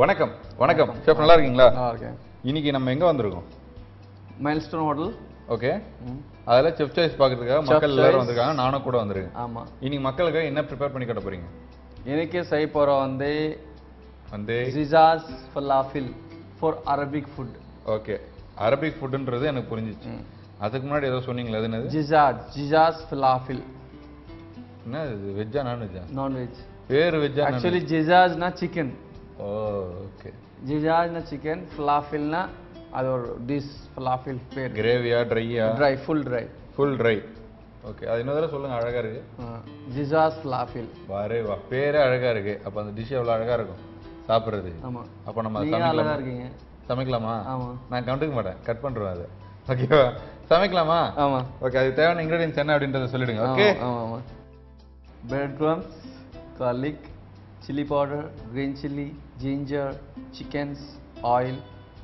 வணக்கம் வணக்கம் ஷெஃப் நல்லா இருக்கீங்களா? நல்லா இருக்கேன். இன்னைக்கு நம்ம எங்க வந்திருக்கோம்? Milestone hotel. ஓகே. அதெல்லாம் செஃப் சாய்ஸ் பார்க்கிறதுக்காக மக்கள் எல்லாரும் வந்திருக்காங்க, நானும் கூட வந்திருக்கேன். ஆமா. இன்னைக்கு மக்களுக்கு என்ன ப்ரிப்பேர் பண்ணி கட்ட போறீங்க? எனக்கு செய்ய போறோம் வந்து ஜிஜாஸ் falafel for Arabic food. Okay, Arabic ஃபுட்ன்றது எனக்கு புரிஞ்சிச்சு. அதுக்கு முன்னாடி ஏதோ சொன்னீங்களா, அது என்னது? ஜிஜாஸ் ஃபலாஃபில். என்ன இது, வெஜ்ஜா நான் வெஜ்ஜா? நான் வெஜ். வேறு வெஜ்ஜா? ஆக்சுவலி ஜிஜாஸ்னா சிக்கன். Oh okay. ஜிஜாஸ்னா சிக்கன், ஃபலாஃபில்னா அது ஒரு டிஷ். ஃபலாஃபில் பேர். கிரேவியா ட்ரையா? Dry, full dry. Full dry. Okay, அது இன்னொரு தடவை சொல்லுங்க, அழகா இருக்கு. ஜிஜாஸ் ஃபலாஃபில். வாரே வா, பேரே அழகா இருக்கு. அப்ப அந்த டிஷ் எவ்வளவு அழகா இருக்கும் சாப்பிடுறது. ஆமா. அப்ப நம்ம நீங்க அழகா இருக்கீங்க. சமைக்கலாமா? ஆமா. நான் கண்டுக்க மாட்டேன், கட் பண்றேன் அது. ஓகேவா? சமைக்கலாமா? ஆமா. ஓகே, அது தேவையான இன்கிரிடியன்ஸ் என்ன அப்படின்றத சொல்லிடுங்க. ஓகே. ஆமா ஆமா. Bread crumbs, garlic, chili powder, green chili, ginger, chickens, oil,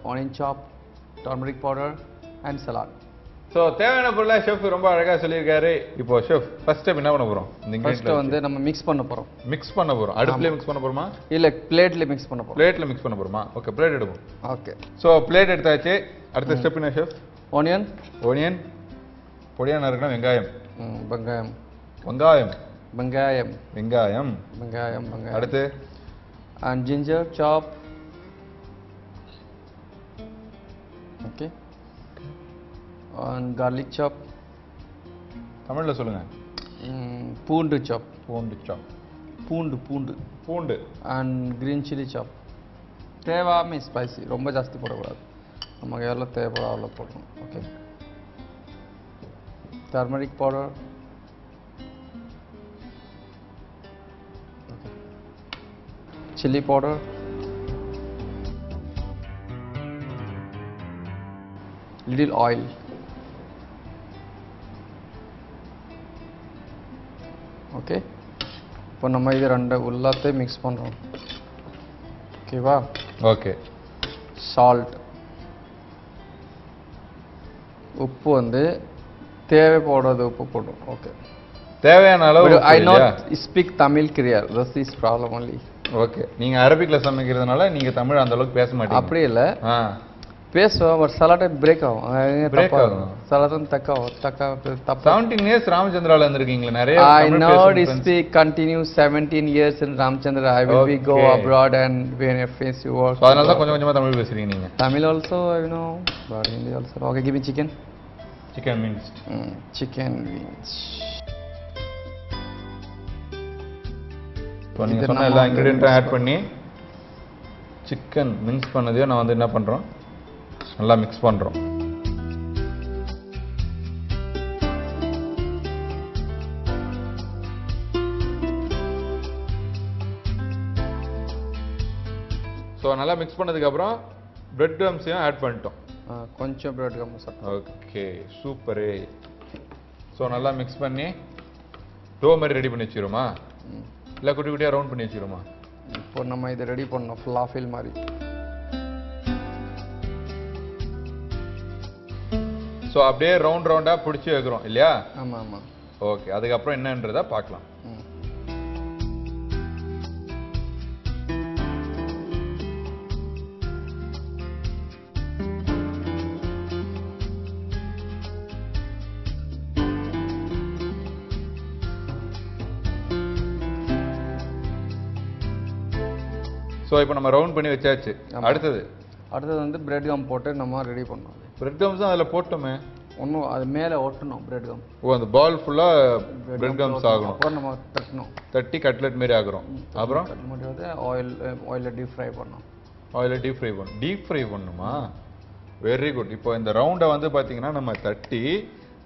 onion chop, turmeric powder and salad. So தேவையான பொருளை ஷெஃப் ரொம்ப அழகா சொல்லியிருக்காரு. இப்போ ஷெஃப் ஃபர்ஸ்ட் ஸ்டெப் என்ன பண்ண போறோம்? ஃபர்ஸ்ட் வந்து நம்ம மிக்ஸ் பண்ண போறோம். மிக்ஸ் பண்ண போறோம். அடுப்புல மிக்ஸ் பண்ண போறோமா இல்ல பிளேட்ல மிக்ஸ் பண்ண போறோம்? பிளேட்ல மிக்ஸ் பண்ண போறோமா? ஓகே, பிளேட் எடுப்போம். ஓகே. சோ பிளேட் எடுத்தாச்சு. அடுத்த ஸ்டெப் என்ன ஷெஃப்? ஆனியன். ஆனியன் பொடியா நறுக்கின வெங்காயம். வெங்காயம். வெங்காயம். வெங்காயம். வெங்காயம். வெங்காயம். வெங்காயம். அடுத்து and ginger chop. Okay. and garlic chop. தமிழ்ல சொல்லுங்க. பூண்டு chop. பூண்டு chop. பூண்டு பூண்டு பூண்டு. and green chili chop. தேவாமே ஸ்பைசி, ரொம்ப ஜாஸ்தி போடக்கூடாது. நமக்கு எவ்வளோ தேவைப்படும் அவ்வளோ போடணும். Okay. Turmeric powder. Okay. Chilli powder. Little oil. Okay. இப்போ நம்ம இது ரெண்டு எல்லாத்தையும் மிக்ஸ் பண்ணுறோம். ஓகேவா? ஓகே. சால்ட். உப்பு வந்து தேவைப்படுறது உப்பு போடும். ஓகே. தேவையான அளவு. I not speak Tamil clear, this is problem only. Okay, நீங்க அரபிக்ல சமைக்கிறதுனால நீங்க தமிழ் அந்த அளவுக்கு பேச மாட்டீங்க. அப்படி இல்ல, பேசுவோம், பட் சில டைம் பிரேக் ஆகும். பிரேக் ஆகும். சில டைம் தப்பா 17 இயர்ஸ் ராமச்சந்திரால இருந்திருக்கீங்க. நிறைய I not speak continue 17 years in Ramchandra. I will be go abroad and when I face you work. அதனால தான் கொஞ்சம் கொஞ்சமா தமிழ் பேசுறீங்க நீங்க. Tamil also, you know, but Hindi also. Okay, give me chicken. Chicken minced. Chicken minced. இப்போ நீங்க சொன்ன எல்லா இன்கிரிடியன்ட்டும் ஆட் பண்ணி சிக்கன் மிக்ஸ் பண்ணதையும் நான் வந்து என்ன பண்றோம், நல்லா மிக்ஸ் பண்றோம். ஸோ நல்லா மிக்ஸ் பண்ணதுக்கு அப்புறம் பிரெட் க்ரம்ஸையும் ஆட் பண்ணிட்டோம். கொஞ்சம் bread crumbs. Okay, super. So நல்லா மிக்ஸ் பண்ணி டோ மாதிரி ரெடி பண்ணி வச்சிருமா, இல்லை குட்டி குட்டியாக ரவுண்ட் பண்ணி வச்சிருமா? இப்போ நம்ம இதை ரெடி பண்ணோம் ஃப்ளாஃபில் மாதிரி. ஸோ அப்படியே ரவுண்ட் ரவுண்டாக பிடிச்சி வைக்கிறோம் இல்லையா? ஆமாம் ஆமாம். ஓகே, அதுக்கப்புறம் என்னன்றதை பார்க்கலாம். ஸோ இப்போ நம்ம ரவுண்ட் பண்ணி வச்சாச்சு. அடுத்தது வந்து பிரெட் கம் போட்டு நம்ம ரெடி பண்ணோம். பிரெட் கம்ஸ் தான் அதில் போட்டோமே. ஒன்றும் அது மேலே ஒட்டணும் பிரெட் கம். ஓ, அந்த பால் ஃபுல்லாக பிரெட் கம்ஸ் ஆகணும். அப்புறம் நம்ம தட்டணும், தட்டி கட்லெட் மாரி ஆகுறோம். அப்புறம் வந்து ஆயிலில் டீப் ஃப்ரை பண்ணணும். ஆயிலில் டீப் ஃப்ரை பண்ணணும். டீப் ஃப்ரை பண்ணணுமா? Very good. இப்போ இந்த ரவுண்டை வந்து பார்த்தீங்கன்னா நம்ம தட்டி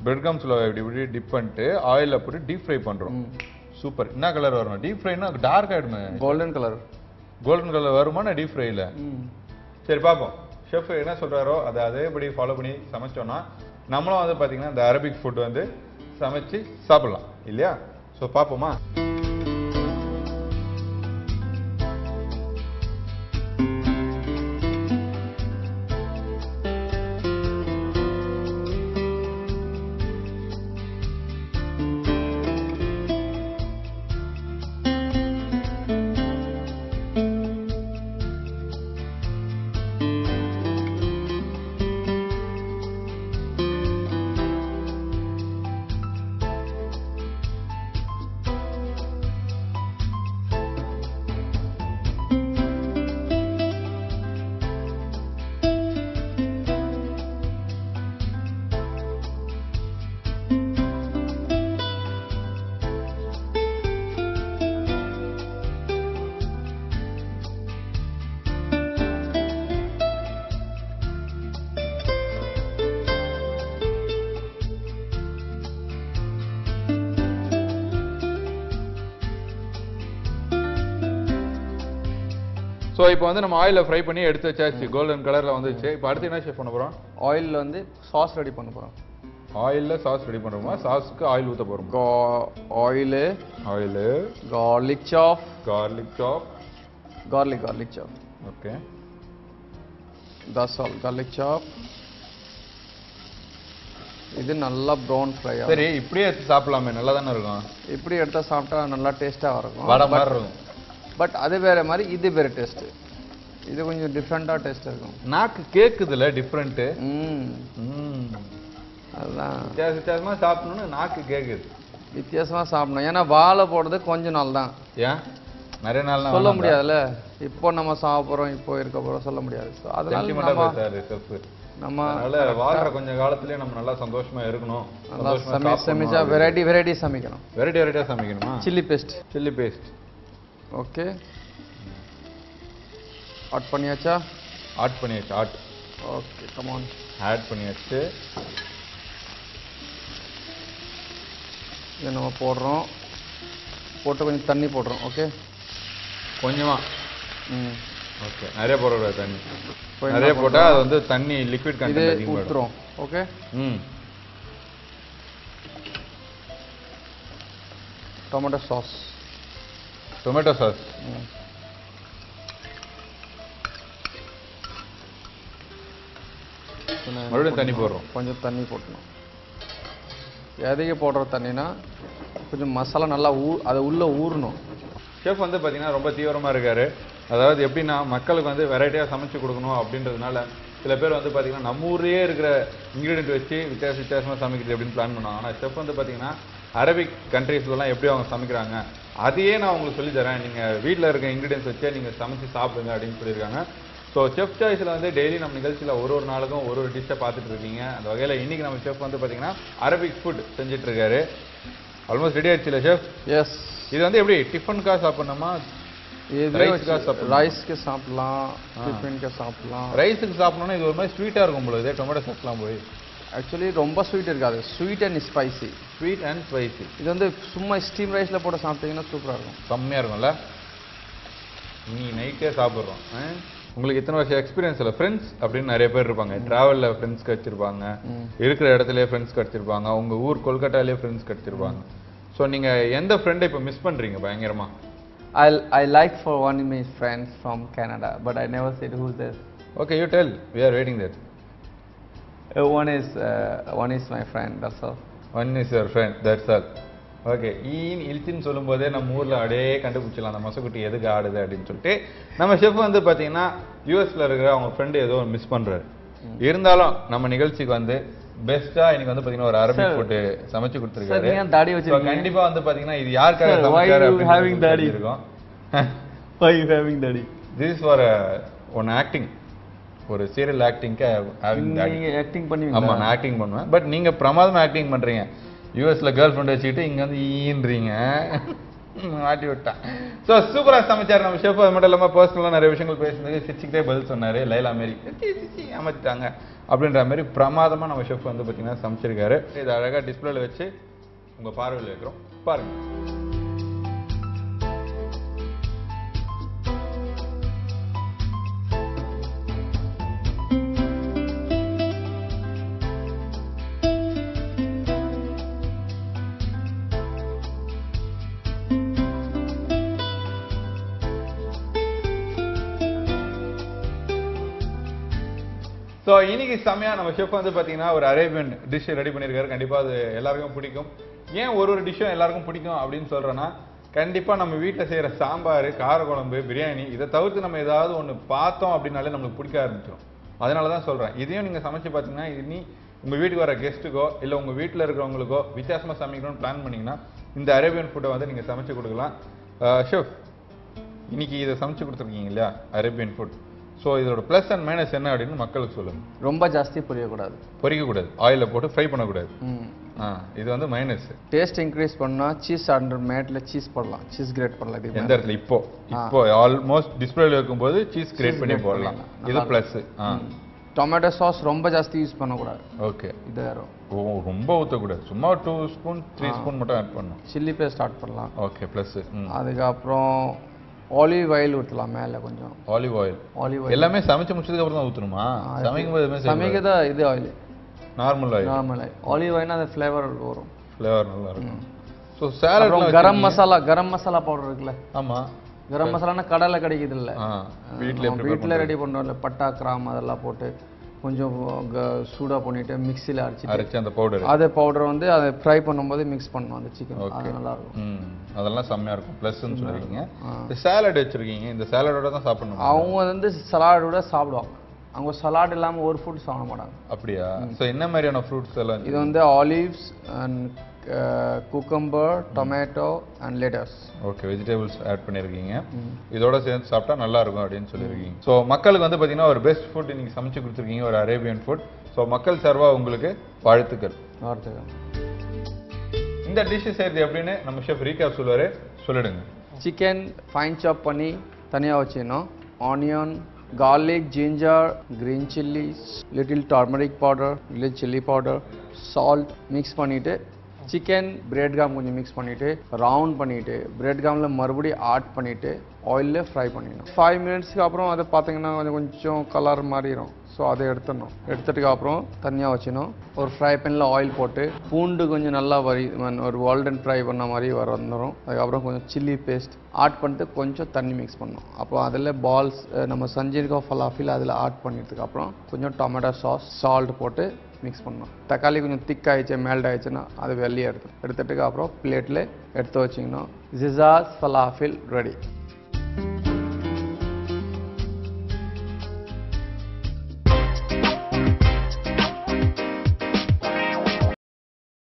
பிரெட் கம்ஸில் இப்படி இப்படி டிப் பண்ணிட்டு ஆயிலில் போட்டு டீப் ஃப்ரை பண்ணுறோம். சூப்பர். என்ன கலர் வரணும்? டீப் ஃப்ரைனா டார்க் ஆகிடுமே. Golden colour. கோல்டன் கலர் வருமா நான் டீப் ஃப்ரையில்? சரி பார்ப்போம். ஷெஃப் என்ன சொல்கிறாரோ அதை அதேபடி ஃபாலோ பண்ணி சமைச்சோன்னா நம்மளும் வந்து பார்த்தீங்கன்னா இந்த அரபிக் ஃபுட் வந்து சமைச்சு சாப்பிட்லாம் இல்லையா? ஸோ பார்ப்போமா? ஸோ இப்போ வந்து நம்ம ஆயிலில் ஃப்ரை பண்ணி எடுத்து வச்சாச்சு, கோல்டன் கலரில் வந்துச்சு. இப்போ அடுத்து என்ன ஷெஃப் பண்ண போகிறோம்? ஆயிலில் வந்து சாஸ் ரெடி பண்ண போகிறோம். ஆயிலில் சாஸ் ரெடி பண்ணுறோமா? சாஸுக்கு ஆயில் ஊற்ற போகிறோம். Oil garlic chop. Okay, that's all. garlic chop. இது நல்லா ப்ரௌன் ஃப்ரை ஆகும். சரி, இப்படியே எடுத்து சாப்பிடலாமே, நல்லா தானே இருக்கும். இப்படி எடுத்தா சாப்பிட்டா நல்லா டேஸ்ட்டாக இருக்கும். வடை மாதிரி இருக்கும். பட் அது வேற மாதிரி, இது வேற டேஸ்ட். இது கொஞ்சம் டிஃப்ரெண்டாக டேஸ்ட் இருக்கும். நாக்கு கேட்குதுல டிஃப்ரெண்ட்டு. அதுதான் வித்தியாசமாக சாப்பிடணும்னு நாக்கு கேட்குது. வித்தியாசமாக சாப்பிடணும். ஏன்னா வாழை போடுறது கொஞ்ச நாள் தான். ஏன் நிறைய நாள் சொல்ல முடியாதுல்ல. இப்போ நம்ம சாப்பிட்றோம், இப்போ இருக்க போகிறோம், சொல்ல முடியாது. ஸோ அதனால நம்ம வாழ்ற கொஞ்ச காலத்திலேயே நம்ம நல்லா சந்தோஷமா இருக்கணும். சமைச்சா வெரைட்டி சமைக்கணும். வெரைட்டியா சமைக்கணுமா? Chilli paste. ஓகே, ஆட் பண்ணியாச்சா? Okay, come on. ஆட் பண்ணியாச்சு. இதை நம்ம போடுறோம். போட்டு கொஞ்சம் தண்ணி போடுறோம். ஓகே, கொஞ்சமா. ஓகே, நிறைய போடக்கூடாது தண்ணி. நிறைய போட்டால் அது வந்து தண்ணி லிக்விட் கண்டென்ட் அதிகமாக ஊற்றுறோம். Okay, tomato sauce. மறுபடியும் தண்ணி போடுறோம். கொஞ்சம் தண்ணி போட்டணும். எதைக்கு போடுற தண்ணினா கொஞ்சம் மசாலா நல்லா அதை உள்ளே ஊறணும். ஷெஃப் வந்து பார்த்தீங்கன்னா ரொம்ப தீவிரமாக இருக்காரு. அதாவது எப்படின்னா மக்களுக்கு வந்து வெரைட்டியாக சமைச்சு கொடுக்கணும் அப்படின்றதுனால சில பேர் வந்து பார்த்தீங்கன்னா நம்ம ஊர்லேயே இருக்கிற இன்க்ரீடியன்ட் வச்சு வித்தியாசமாக சமைக்கிறது அப்படின்னு பிளான் பண்ணுவாங்க. ஆனால் ஷெஃப் வந்து பார்த்தீங்கன்னா அரபிக் கண்ட்ரீஸ்லாம் எப்படி அவங்க சமைக்கிறாங்க அதையே நான் உங்களுக்கு சொல்லித்தரேன், நீங்கள் வீட்டில் இருக்க இன்க்ரீடியன்ஸ் வச்சே நீங்கள் சமைச்சு சாப்பிடுங்க அப்படின்னு சொல்லியிருக்காங்க. ஸோ செஃப் சாய்ஸில் வந்து டெய்லி நம்ம நிகழ்ச்சியில் ஒரு நாளுக்கும் ஒரு டிஷ்ஷை பார்த்துட்டு இருக்கீங்க. அந்த வகையில் இன்றைக்கி நம்ம செஃப் வந்து பார்த்தீங்கன்னா அரபிக் ஃபுட் செஞ்சிட்ருக்காரு. ஆல்மோஸ்ட் ரெடி ஆயிடுச்சு இல்லை ஷெஃப்? எஸ். இது வந்து எப்படி டிஃபனுக்காக சாப்பிட்ணுமா? ரைஸ்க்கு சாப்பிடலாம், டிஃபனுக்கு சாப்பிடலாம். ரைஸுக்கு சாப்பிடணும்னா இது ஒரு மாதிரி ஸ்வீட்டாக இருக்கும் போல, இதே டொமேட்டோ சாஸ்லாம் போய். ஆக்சுவலி ரொம்ப ஸ்வீட் இருக்காது, ஸ்வீட் அண்ட் ஸ்பைசி. இது வந்து சும்மா ஸ்டீம் ரைஸில் போட்டு சாப்பிட்டீங்கன்னா சூப்பராக இருக்கும், செம்மையாக இருக்கும்ல. நீ நைட்டே சாப்பிட்றோம். உங்களுக்கு இத்தனை வருஷம் எக்ஸ்பீரியன்ஸ் இல்லை. ஃப்ரெண்ட்ஸ் அப்படின்னு நிறைய பேர் இருப்பாங்க, ட்ராவலில் ஃப்ரெண்ட்ஸ் கிடச்சிருப்பாங்க, இருக்கிற இடத்துலேயே ஃப்ரெண்ட்ஸ் கிடச்சிருப்பாங்க, உங்கள் ஊர் கொல்கட்டாலேயே ஃப்ரெண்ட்ஸ் கிடச்சிருப்பாங்க. ஸோ நீங்கள் எந்த ஃப்ரெண்டை இப்போ மிஸ் பண்ணுறீங்க பயங்கரமாக? I like for one of my friends from Canada, but I never said who's this. Okay, you tell. We are waiting there. One is my friend. That's all. One is your friend. That's all. Okay, இழுத்தின்னு சொல்லும்போதே நம்ம ஊரில் அப்படியே கண்டுபிடிச்சலாம் அந்த மசக்குட்டி எதுக்கு ஆடுது அப்படின்னு சொல்லிட்டு. நம்ம ஷெஃப் வந்து பார்த்தீங்கன்னா யூஎஸில் இருக்கிற அவங்க ஃப்ரெண்டு ஏதோ மிஸ் பண்ணுறாரு. இருந்தாலும் நம்ம நிகழ்ச்சிக்கு வந்து பெஸ்ட்டாக இன்னைக்கு வந்து பார்த்தீங்கன்னா ஒரு அரபிக் ஃபுட்டு சமைச்சு கொடுத்துருக்காரு. கண்டிப்பாக வந்து பார்த்தீங்கன்னா இது யாருக்காக சமைச்சாரு அப்படின்னு இருக்கும். This is for one acting. ஒரு சீரியல் ஆக்டிங்க்கு ஆக்டிங் பண்ணி. ஆமாம், நான் ஆக்டிங் பண்ணுவேன். பட் நீங்கள் பிரமாதமாக ஆக்டிங் பண்ணுறீங்க. யூஎஸில் கேர்ள் ஃப்ரெண்ட் வச்சுக்கிட்டு இங்கே வந்து ஈன்றீங்க, மாட்டி விட்டான். ஸோ சூப்பராக சமைச்சார் நம்ம ஷெஃப். அது மட்டும் இல்லாமல் பர்சனலாக நிறைய விஷயங்கள் பேசுனதுக்கு சிரிச்சுக்கிட்டே பதில் சொன்னார். லைலா மாரி அமைச்சிட்டாங்க அப்படின்ற மாதிரி பிரமாதமாக நம்ம ஷெஃப் வந்து பார்த்தீங்கன்னா சமைச்சிருக்காரு. இது அழகாக டிஸ்பிளேல வச்சு உங்கள் பார்வையில் வைக்கிறோம், பாருங்கள். ஸோ இன்னைக்கு செம்மையாக நம்ம ஷெஃப் வந்து பார்த்தீங்கன்னா ஒரு அரேபியன் டிஷ் ரெடி பண்ணியிருக்காரு. கண்டிப்பாக அது எல்லாருக்கும் பிடிக்கும். ஏன் ஒரு டிஷ்ஷும் எல்லாருக்கும் பிடிக்கும் அப்படின்னு சொல்கிறேன்னா, கண்டிப்பாக நம்ம வீட்டில் செய்கிற சாம்பார், காரக்குழம்பு, பிரியாணி இதை தவிர்த்து நம்ம ஏதாவது ஒன்று பார்த்தோம் அப்படின்னாலே நம்மளுக்கு பிடிக்க ஆரம்பிச்சிடும். அதனால தான் சொல்கிறேன், இதையும் நீங்கள் சமைச்சு பார்த்தீங்கன்னா இனி உங்கள் வீட்டுக்கு வர கெஸ்ட்டுக்கோ இல்லை உங்கள் வீட்டில் இருக்கிறவங்களுக்கோ வித்தியாசமாக சமைக்கணும்னு பிளான் பண்ணிங்கன்னா இந்த அரேபியன் ஃபுட்டை வந்து நீங்கள் சமைச்சு கொடுக்கலாம். ஷெஃப், இன்னைக்கு இதை சமைச்சு கொடுத்துருக்கீங்க இல்லையா அரேபியன் ஃபுட், ஸோ இதோட ப்ளஸ் அண்ட் மைனஸ் என்ன அப்படின்னு மக்களுக்கு சொல்லுங்கள். ரொம்ப ஜாஸ்தி பொரிக்கக்கூடாது, ஆயிலில் போட்டு ஃப்ரை பண்ணக்கூடாது. இது வந்து மைனஸ். டேஸ்ட் இன்க்ரீஸ் பண்ணால் சீஸ் அண்டர் மேட்டில் சீஸ் போடலாம், சீஸ் கிரேட் பண்ணலாம். எந்த இடத்துல இப்போ ஆல்மோஸ்ட் டிஸ்பிளேல வைக்கும்போது சீஸ் கிரேட் பண்ணி போடலாம். இது ப்ளஸ். டொமேட்டோ சாஸ் ரொம்ப ஜாஸ்தி யூஸ் பண்ணக்கூடாது. ஓகே, இது ரொம்ப ஊற்றக்கூடாது, சும்மா 2 ஸ்பூன் 3 ஸ்பூன் மட்டும் ஆட் பண்ணணும். சில்லி பேஸ்ட் ஆட் பண்ணலாம். Okay, plus. அதுக்கப்புறம் ஆலிவ் ஆயில் ஊற்றலாம் மேலே கொஞ்சம். ஆலிவ் ஆயில் ஆலிவ் ஆயில் எல்லாமே சமைச்சு முடிச்சதுக்கு அப்புறம் தான் ஊற்றணுமா? சமைக்கும் போது எதுவுமே சமைக்க தான் இது oil, normal oil. Normal oil. Olive ஆயில்னா அந்த ஃப்ளேவர் வரும், ஃப்ளேவர் நல்லா இருக்கும். So salad garam masala powder இருக்குல்ல? ஆமாம். கரம் மசாலானா கடையில் கிடைக்குது இல்லை, வீட்டில் ரெடி பண்ணுறோம் இல்லை, பட்டா கிராம் அதெல்லாம் போட்டு கொஞ்சம் சூடாக பண்ணிட்டு மிக்சியில் அரைச்சி அந்த பவுடர், அதே பவுடர் வந்து அதை ஃப்ரை பண்ணும்போது மிக்ஸ் பண்ணணும் அந்த சிக்கன், அது நல்லா இருக்கும். அதெல்லாம் செம்மையாக இருக்கும். ப்ளஸ்ன்னு சொல்லுவீங்க. இந்த சேலட் வச்சுருக்கீங்க, இந்த சேலடோட தான் சாப்பிடணும். அவங்க வந்து சலாடோட சாப்பிடுவாங்க, அவங்க சலாட் இல்லாமல் ஒரு ஃப்ரூட் சாப்பிட மாட்டாங்க. அப்படியா? ஸோ என்ன மாதிரியான ஃப்ரூட்ஸ் எல்லாம்? இது வந்து olives and cucumber, tomato and lettuce. Okay, vegetables add பண்ணியிருக்கீங்க. இதோட சேர்ந்து சாப்பிட்டா நல்லா இருக்கும் அப்படின்னு சொல்லியிருக்கீங்க. ஸோ மக்களுக்கு வந்து பார்த்தீங்கன்னா ஒரு பெஸ்ட் ஃபுட் நீங்கள் சமைச்சு கொடுத்துருக்கீங்க, ஒரு அரேபியன் ஃபுட். ஸோ மக்கள் சார்பாக உங்களுக்கு வாழ்த்துக்கள். இந்த டிஷ் செய்யறது எப்படின்னு நம்ம ஷெஃப் ரீகேப் சொல்லுவார், சொல்லிடுங்க. சிக்கன் ஃபைன் சாப் பண்ணி தனியாக வச்சுக்கணும். Onion, garlic, ginger, green chilies, little turmeric powder, little chili powder, salt mix பண்ணிட்டு சிக்கன் பிரெட் கிராம் கொஞ்சம் மிக்ஸ் பண்ணிவிட்டு ரவுண்ட் பண்ணிவிட்டு பிரெட் கிராமில் மறுபடியும் ஆட் பண்ணிவிட்டு ஆயிலில் ஃப்ரை பண்ணிடணும். 5 மினிட்ஸ்க்கு அப்புறம் அதை பார்த்தீங்கன்னா கொஞ்சம் கலர் மாறிடும். ஸோ அதை எடுத்துடணும். எடுத்துட்டுக்கு அப்புறம் தனியாக வச்சிடணும். ஒரு ஃப்ரை பேனில் ஆயில் போட்டு பூண்டு கொஞ்சம் நல்லா ஒரு கோல்டன் ஃப்ரை பண்ண மாதிரி வந்துடும். அதுக்கப்புறம் கொஞ்சம் சில்லி பேஸ்ட் ஆட் பண்ணிட்டு கொஞ்சம் தண்ணி மிக்ஸ் பண்ணணும். அப்புறம் அதில் பால்ஸ் நம்ம செஞ்சிருக்கோம் ஃபலாஃபில் அதில் ஆட் பண்ணிட்டதுக்கு அப்புறம் கொஞ்சம் டொமேட்டோ சாஸ், சால்ட் போட்டு மிக்ஸ் பண்ணணும். தக்காளி கொஞ்சம் திக் ஆயிடுச்சு, மெல்ட் ஆயிடுச்சுன்னா அது வெளியே எடுத்துட்டுக்கு அப்புறம் பிளேட்டில் எடுத்து வச்சிங்கன்னா ஜிசாஸ் ஃபலாஃபில் ரெடி.